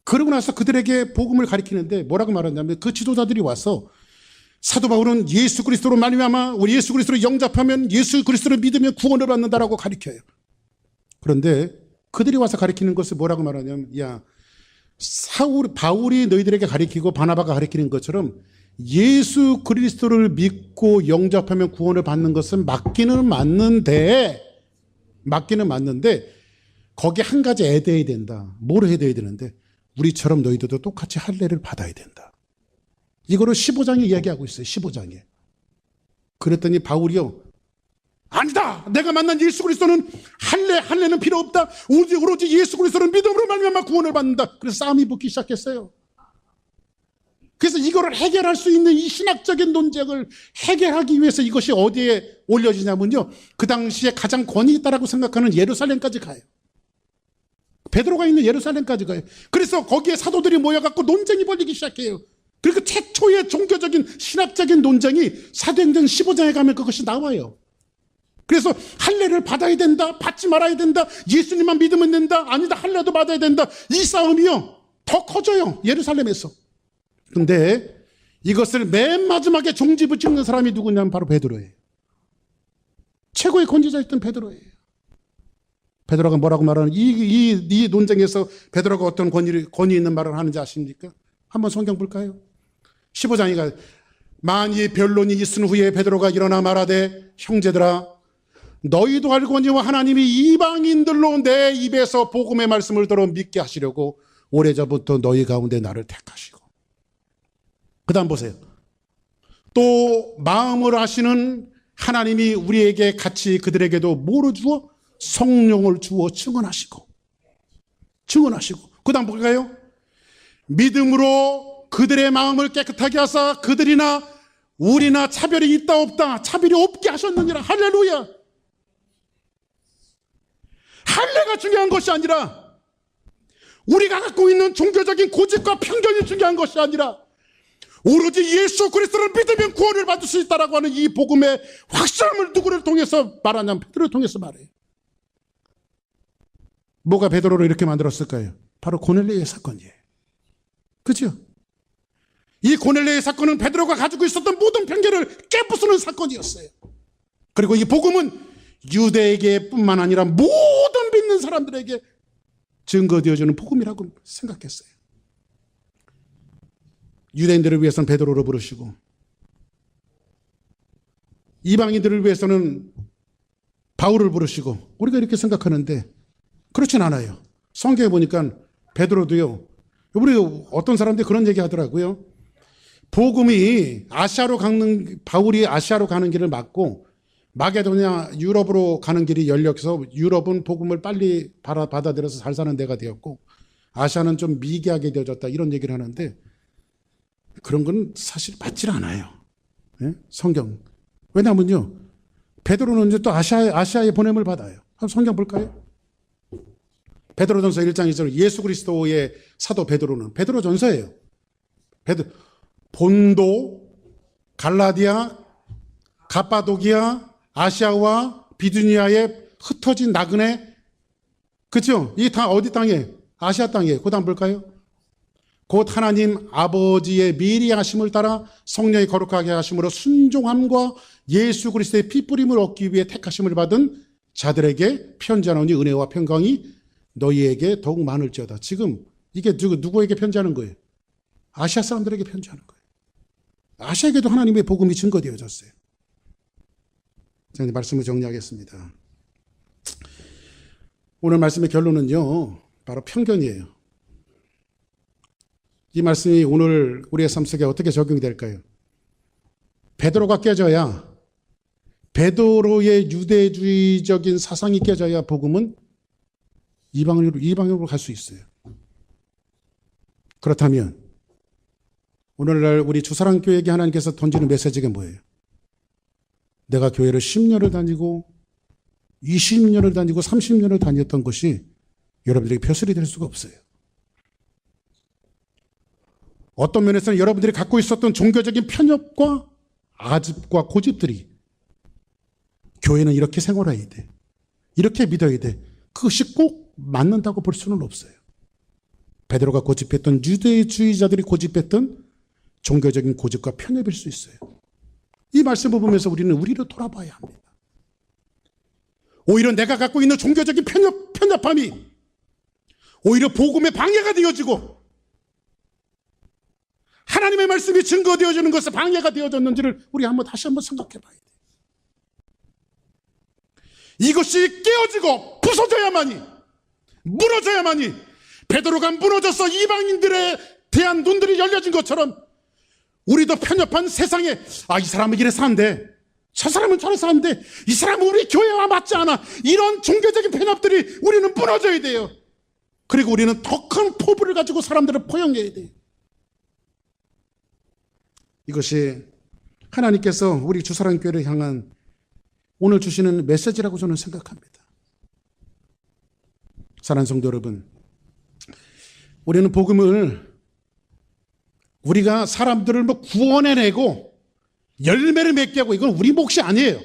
그러고 나서 그들에게 복음을 가르치는데 뭐라고 말하냐면 그 지도자들이 와서 사도 바울은 예수 그리스도로 말미암아 우리 예수 그리스도를 영접하면 예수 그리스도를 믿으면 구원을 받는다라고 가르쳐요. 그런데 그들이 와서 가르치는 것을 뭐라고 말하냐면 바울이 너희들에게 가르치고 바나바가 가르치는 것처럼 예수 그리스도를 믿고 영접하면 구원을 받는 것은 맞기는 맞는데 거기에 한 가지 애대해야 된다. 뭐를 해야 되는데 우리처럼 너희들도 똑같이 할례를 받아야 된다. 이거를 15장에 이야기하고 있어요. 15장에. 그랬더니 바울이요. 아니다. 내가 만난 예수 그리스도는 할례는 필요 없다. 오로지 예수 그리스도는 믿음으로 말미암아 구원을 받는다. 그래서 싸움이 붙기 시작했어요. 그래서 이거를 해결할 수 있는 이 신학적인 논쟁을 해결하기 위해서 이것이 어디에 올려지냐면요. 그 당시에 가장 권위 있다라고 생각하는 예루살렘까지 가요. 베드로가 있는 예루살렘까지 가요. 그래서 거기에 사도들이 모여갖고 논쟁이 벌리기 시작해요. 그리고 최초의 종교적인 신학적인 논쟁이 사도행전 15장에 가면 그것이 나와요. 그래서 할례를 받아야 된다, 받지 말아야 된다, 예수님만 믿으면 된다, 아니다 할례도 받아야 된다. 이 싸움이요 더 커져요. 예루살렘에서. 근데 이것을 맨 마지막에 종집을 찍는 사람이 누구냐면 바로 베드로예요. 최고의 권위자였던 베드로예요. 베드로가 뭐라고 말하는 이 논쟁에서 베드로가 어떤 권위 있는 말을 하는지 아십니까? 한번 성경 볼까요? 15장이가 만일 변론이 있은 후에 베드로가 일어나 말하되 형제들아 너희도 알거니와 하나님이 이방인들로 내 입에서 복음의 말씀을 들어 믿게 하시려고 오래전부터 너희 가운데 나를 택하시고 그 다음 보세요. 또 마음을 아시는 하나님이 우리에게 같이 그들에게도 뭐를 주어? 성령을 주어 증언하시고 그 다음 볼까요? 믿음으로 그들의 마음을 깨끗하게 하사 그들이나 우리나 차별이 있다 없다 차별이 없게 하셨느니라. 할렐루야. 할례가 중요한 것이 아니라 우리가 갖고 있는 종교적인 고집과 편견이 중요한 것이 아니라 오로지 예수 그리스도를 믿으면 구원을 받을 수 있다라고 하는 이 복음의 확실함을 누구를 통해서 말하냐면 베드로를 통해서 말해요. 뭐가 베드로를 이렇게 만들었을까요? 바로 고넬레의 사건이에요. 그렇죠? 이 고넬레의 사건은 베드로가 가지고 있었던 모든 편견을 깨부수는 사건이었어요. 그리고 이 복음은 유대에게뿐만 아니라 모든 믿는 사람들에게 증거되어주는 복음이라고 생각했어요. 유대인들을 위해서는 베드로를 부르시고 이방인들을 위해서는 바울을 부르시고 우리가 이렇게 생각하는데 그렇진 않아요. 성경에 보니까 베드로도요. 우리 어떤 사람들이 그런 얘기 하더라고요. 복음이 바울이 아시아로 가는 길을 막고 마게도냐 유럽으로 가는 길이 열려서 유럽은 복음을 빨리 받아들여서 잘 사는 데가 되었고 아시아는 좀 미개하게 되어졌다 이런 얘기를 하는데 그런 건 사실 맞질 않아요. 네? 성경. 왜냐하면요. 베드로는 이제 또 아시아에 보냄을 받아요. 한번 성경 볼까요? 베드로전서 1장 2절 예수 그리스도의 사도 베드로는 베드로전서예요. 본도, 갈라디아, 갑바도기아, 아시아와 비두니아에 흩어진 나그네, 그렇죠? 이게 다 어디 땅이에요? 아시아 땅이에요. 그 다음 볼까요? 곧 하나님 아버지의 미리 하심을 따라 성령이 거룩하게 하심으로 순종함과 예수 그리스도의 피뿌림을 얻기 위해 택하심을 받은 자들에게 편지하노니 은혜와 평강이 너희에게 더욱 많을지어다. 지금 이게 누구에게 편지하는 거예요? 아시아 사람들에게 편지하는 거예요. 아시아에게도 하나님의 복음이 증거되어졌어요. 자, 이제 말씀을 정리하겠습니다. 오늘 말씀의 결론은요, 바로 편견이에요. 이 말씀이 오늘 우리의 삶 속에 어떻게 적용이 될까요? 베드로가 깨져야, 베드로의 유대주의적인 사상이 깨져야 복음은 이방으로 갈 수 있어요. 그렇다면 오늘날 우리 주사랑교회에게 하나님께서 던지는 메시지가 뭐예요? 내가 교회를 10년을 다니고 20년을 다니고 30년을 다녔던 것이 여러분들에게 벼슬이 될 수가 없어요. 어떤 면에서는 여러분들이 갖고 있었던 종교적인 편협과 아집과 고집들이 교회는 이렇게 생활해야 돼. 이렇게 믿어야 돼. 그것이 꼭 맞는다고 볼 수는 없어요. 베드로가 고집했던 유대주의자들이 고집했던 종교적인 고집과 편협일 수 있어요. 이 말씀을 보면서 우리는 우리를 돌아봐야 합니다. 오히려 내가 갖고 있는 종교적인 편협함이 오히려 복음의 방해가 되어지고 하나님의 말씀이 증거되어지는 것에 방해가 되어졌는지를 우리 다시 한번 생각해 봐야 돼요. 이것이 깨어지고 부서져야만이, 무너져야만이, 베드로가 무너져서 이방인들에 대한 눈들이 열려진 것처럼 우리도 편협한 세상에 이 사람은 이래서 안 돼, 저 사람은 저래서 안 돼, 이 사람은 우리 교회와 맞지 않아, 이런 종교적인 편협들이 우리는 무너져야 돼요. 그리고 우리는 더 큰 포부를 가지고 사람들을 포용해야 돼요. 이것이 하나님께서 우리 주사랑교회를 향한 오늘 주시는 메시지라고 저는 생각합니다. 사랑하는 성도 여러분, 우리는 복음을 우리가 사람들을 구원해내고 열매를 맺게 하고 이건 우리 몫이 아니에요.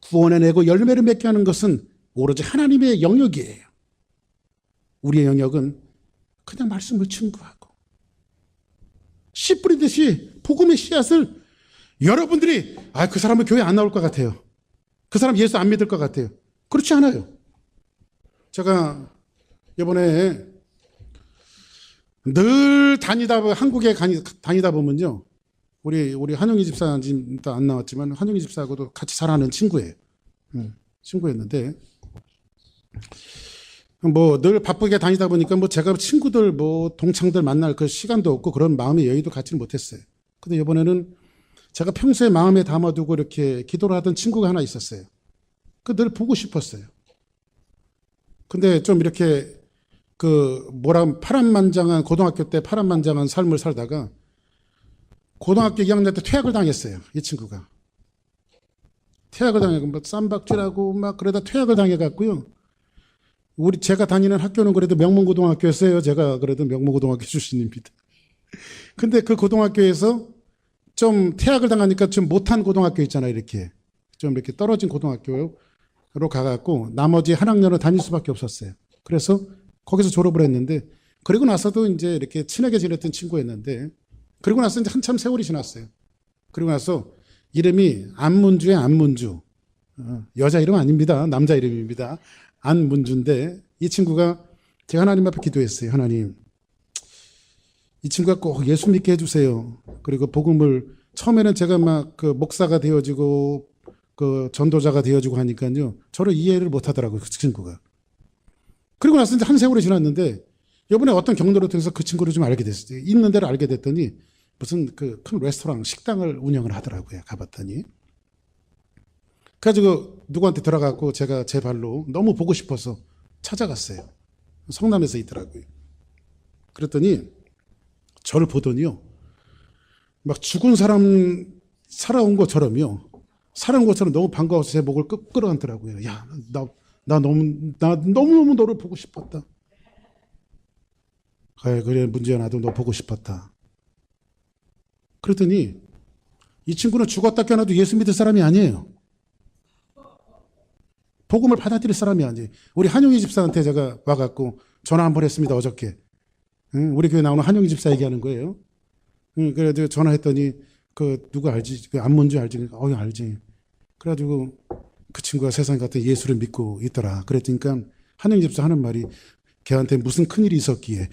구원해내고 열매를 맺게 하는 것은 오로지 하나님의 영역이에요. 우리의 영역은 그냥 말씀을 증거하고 씨 뿌리듯이 복음의 씨앗을 여러분들이 그 사람은 교회 안 나올 것 같아요, 그 사람 예수 안 믿을 것 같아요, 그렇지 않아요. 제가 이번에 늘 한국에 다니다 보면요, 우리 한영희 집사 지금 안 나왔지만 한영희 집사하고도 같이 살아가는 친구예요. 친구였는데 늘 바쁘게 다니다 보니까 제가 친구들 동창들 만날 그 시간도 없고 그런 마음의 여유도 갖지는 못했어요. 근데 이번에는 제가 평소에 마음에 담아두고 이렇게 기도를 하던 친구가 하나 있었어요. 늘 보고 싶었어요. 근데 좀 이렇게 파란만장한, 고등학교 때 파란만장한 삶을 살다가 고등학교 2학년 때 퇴학을 당했어요. 이 친구가. 퇴학을 당하고 쌈박질하고 그러다 퇴학을 당해갖고요. 제가 다니는 학교는 그래도 명문고등학교였어요. 제가 그래도 명문고등학교 출신입니다. 근데 그 고등학교에서 좀 퇴학을 당하니까 좀 못한 고등학교 있잖아요. 이렇게 좀 이렇게 떨어진 고등학교로 가갖고 나머지 한 학년을 다닐 수밖에 없었어요. 그래서 거기서 졸업을 했는데, 그리고 나서도 이제 이렇게 친하게 지냈던 친구였는데, 그리고 나서 이제 한참 세월이 지났어요. 그리고 나서 이름이 안문주의 안문주. 여자 이름 아닙니다. 남자 이름입니다. 안문주인데, 이 친구가 제가 하나님 앞에 기도했어요. 하나님, 이 친구가 꼭 예수 믿게 해주세요. 그리고 복음을, 처음에는 제가 막 그 목사가 되어지고 그 전도자가 되어지고 하니까요, 저를 이해를 못 하더라고요. 그 친구가. 그리고 나서 이제 한 세월이 지났는데, 이번에 어떤 경로를 통해서 그 친구를 좀 알게 됐어요. 있는 데를 알게 됐더니 무슨 그 큰 레스토랑, 식당을 운영을 하더라고요. 가봤더니. 그래가지고 누구한테 들어가고 제가 제 발로 너무 보고 싶어서 찾아갔어요. 성남에서 있더라고요. 그랬더니 저를 보더니요, 막 죽은 사람 살아온 것처럼요, 살아온 것처럼 너무 반가워서 제 목을 끌어안더라고요. 야, 나 너무너무 너를 보고 싶었다. 그래, 문제야, 나도 너 보고 싶었다. 그랬더니 이 친구는 죽었다 깨어나도 예수 믿을 사람이 아니에요. 복음을 받아들일 사람이 아니에요. 우리 한용희 집사한테 제가 와갖고 전화 한 번 했습니다. 어저께. 우리 교회 나오는 한용희 집사 얘기하는 거예요. 그래가지고 전화했더니 그 누구 알지? 그 안문주 알지? 알지. 그래가지고 그 친구가 세상 같은 예수를 믿고 있더라. 그랬으니까 한용희 집사 하는 말이, 걔한테 무슨 큰일이 있었기에.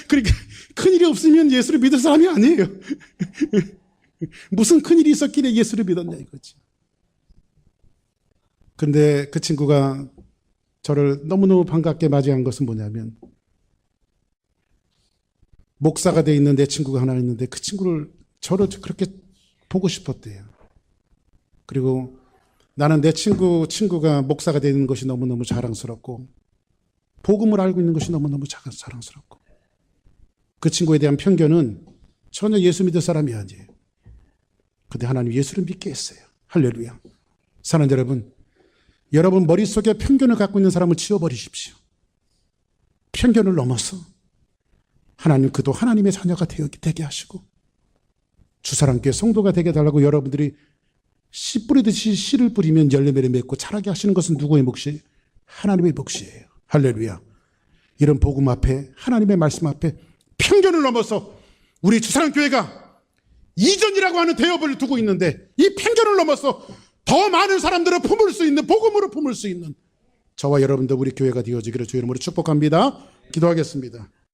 그러니까 큰일이 없으면 예수를 믿을 사람이 아니에요. 무슨 큰일이 있었길래 예수를 믿었냐 이거지. 근데 그 친구가 저를 너무너무 반갑게 맞이한 것은 뭐냐면, 목사가 돼 있는 내 친구가 하나 있는데 그 친구를, 저를 그렇게 보고 싶었대요. 그리고 나는 내 친구가 목사가 돼 있는 것이 너무너무 자랑스럽고, 복음을 알고 있는 것이 너무너무 자랑스럽고, 그 친구에 대한 편견은 전혀 예수 믿을 사람이 아니에요. 근데 하나님 예수를 믿게 했어요. 할렐루야. 사랑하는 여러분, 여러분 머릿속에 편견을 갖고 있는 사람을 치워버리십시오. 편견을 넘어서 하나님, 그도 하나님의 자녀가 되게 하시고, 주사랑교회 성도가 되게 달라고 여러분들이 씨 뿌리듯이 씨를 뿌리면 열매를 맺고 자라게 하시는 것은 누구의 몫이에요? 하나님의 몫이에요. 할렐루야. 이런 복음 앞에, 하나님의 말씀 앞에 편견을 넘어서 우리 주사랑교회가 이전이라고 하는 대업을 두고 있는데, 이 편견을 넘어서 더 많은 사람들을 품을 수 있는, 복음으로 품을 수 있는 저와 여러분들 우리 교회가 되어지기를 주 이름으로 축복합니다. 기도하겠습니다.